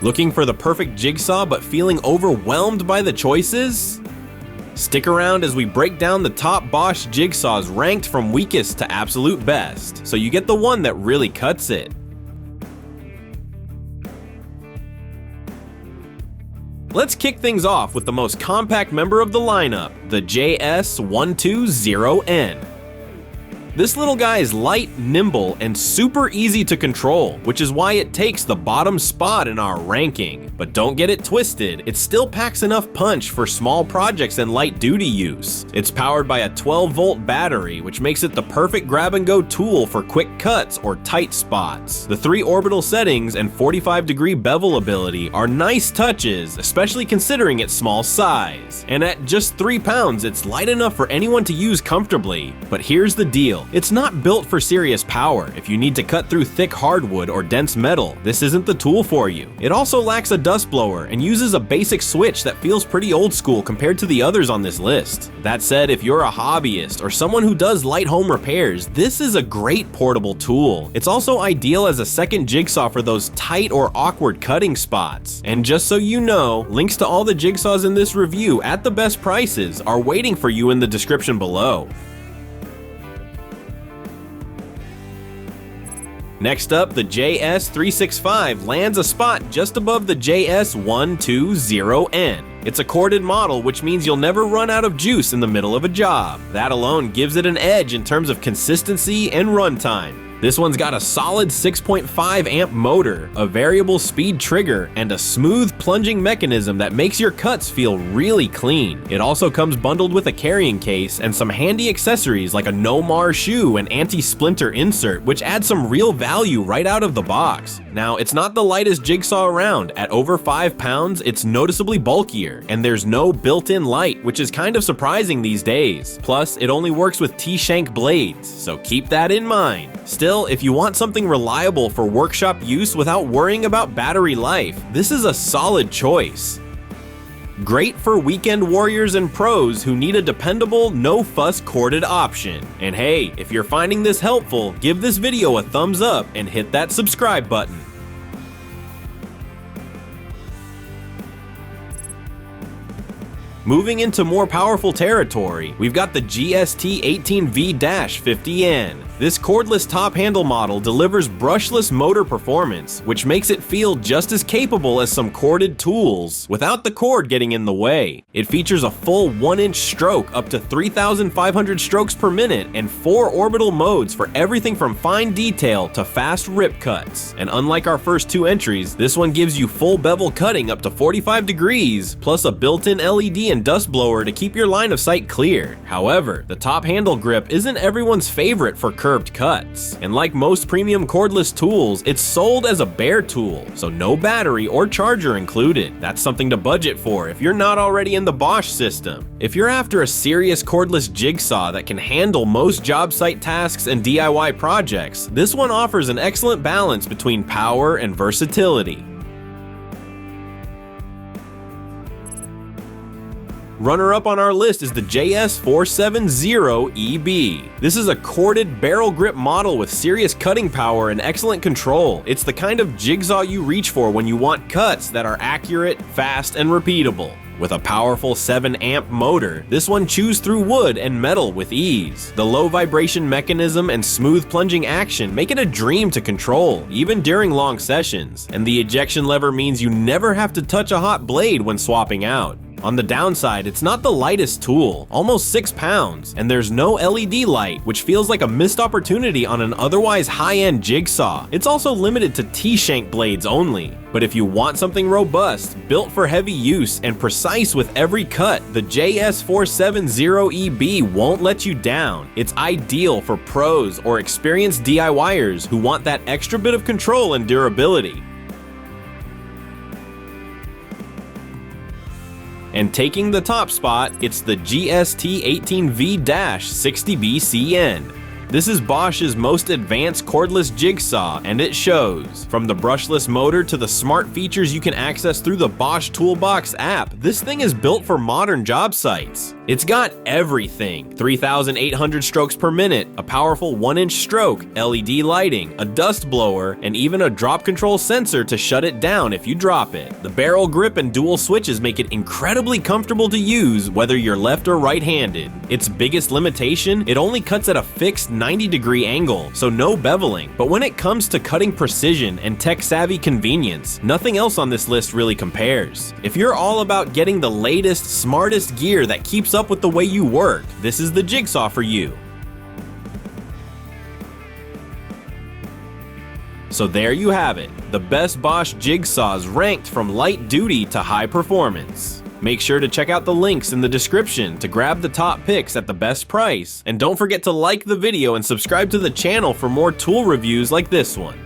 Looking for the perfect jigsaw but feeling overwhelmed by the choices? Stick around as we break down the top Bosch jigsaws ranked from weakest to absolute best, so you get the one that really cuts it. Let's kick things off with the most compact member of the lineup, the JS120N. This little guy is light, nimble, and super easy to control, which is why it takes the bottom spot in our ranking. But don't get it twisted, it still packs enough punch for small projects and light-duty use. It's powered by a 12-volt battery, which makes it the perfect grab-and-go tool for quick cuts or tight spots. The 3 orbital settings and 45-degree bevel ability are nice touches, especially considering its small size. And at just 3 pounds, it's light enough for anyone to use comfortably. But here's the deal. It's not built for serious power. If you need to cut through thick hardwood or dense metal, this isn't the tool for you. It also lacks a dust blower and uses a basic switch that feels pretty old school compared to the others on this list. That said, if you're a hobbyist or someone who does light home repairs, this is a great portable tool. It's also ideal as a second jigsaw for those tight or awkward cutting spots. And just so you know, links to all the jigsaws in this review at the best prices are waiting for you in the description below. Next up, the JS365 lands a spot just above the JS120N. It's a corded model, which means you'll never run out of juice in the middle of a job. That alone gives it an edge in terms of consistency and runtime. This one's got a solid 6.5 amp motor, a variable speed trigger, and a smooth plunging mechanism that makes your cuts feel really clean. It also comes bundled with a carrying case and some handy accessories like a no-mar shoe and anti-splinter insert, which add some real value right out of the box. Now, it's not the lightest jigsaw around. At over 5 pounds, it's noticeably bulkier, and there's no built-in light, which is kind of surprising these days. Plus, it only works with T-shank blades, so keep that in mind. Still, if you want something reliable for workshop use without worrying about battery life, this is a solid choice. Great for weekend warriors and pros who need a dependable, no-fuss corded option. And hey, if you're finding this helpful, give this video a thumbs up and hit that subscribe button. Moving into more powerful territory, we've got the GST18V-50N. This cordless top handle model delivers brushless motor performance, which makes it feel just as capable as some corded tools without the cord getting in the way. It features a full 1-inch stroke up to 3,500 strokes per minute and 4 orbital modes for everything from fine detail to fast rip cuts. And unlike our first 2 entries, this one gives you full bevel cutting up to 45 degrees, plus a built-in LED and dust blower to keep your line of sight clear. However, the top handle grip isn't everyone's favorite for curved cuts. And like most premium cordless tools, it's sold as a bare tool, so no battery or charger included. That's something to budget for if you're not already in the Bosch system. If you're after a serious cordless jigsaw that can handle most job site tasks and DIY projects, this one offers an excellent balance between power and versatility. Runner-up on our list is the JS470EB. This is a corded barrel grip model with serious cutting power and excellent control. It's the kind of jigsaw you reach for when you want cuts that are accurate, fast, and repeatable. With a powerful 7-amp motor, this one chews through wood and metal with ease. The low vibration mechanism and smooth plunging action make it a dream to control, even during long sessions. And the ejection lever means you never have to touch a hot blade when swapping out. On the downside, it's not the lightest tool, almost 6 pounds, and there's no LED light, which feels like a missed opportunity on an otherwise high-end jigsaw. It's also limited to T-shank blades only. But if you want something robust, built for heavy use, and precise with every cut, the JS470EB won't let you down. It's ideal for pros or experienced DIYers who want that extra bit of control and durability. And taking the top spot, it's the GST18V-60BCN. This is Bosch's most advanced cordless jigsaw, and it shows. From the brushless motor to the smart features you can access through the Bosch Toolbox app, this thing is built for modern job sites. It's got everything: 3,800 strokes per minute, a powerful 1-inch stroke, LED lighting, a dust blower, and even a drop control sensor to shut it down if you drop it. The barrel grip and dual switches make it incredibly comfortable to use whether you're left or right-handed. Its biggest limitation, it only cuts at a fixed 90-degree angle, so no beveling. But when it comes to cutting precision and tech-savvy convenience, nothing else on this list really compares. If you're all about getting the latest, smartest gear that keeps up with the way you work, this is the jigsaw for you. So there you have it, the best Bosch jigsaws ranked from light duty to high performance. Make sure to check out the links in the description to grab the top picks at the best price, and don't forget to like the video and subscribe to the channel for more tool reviews like this one.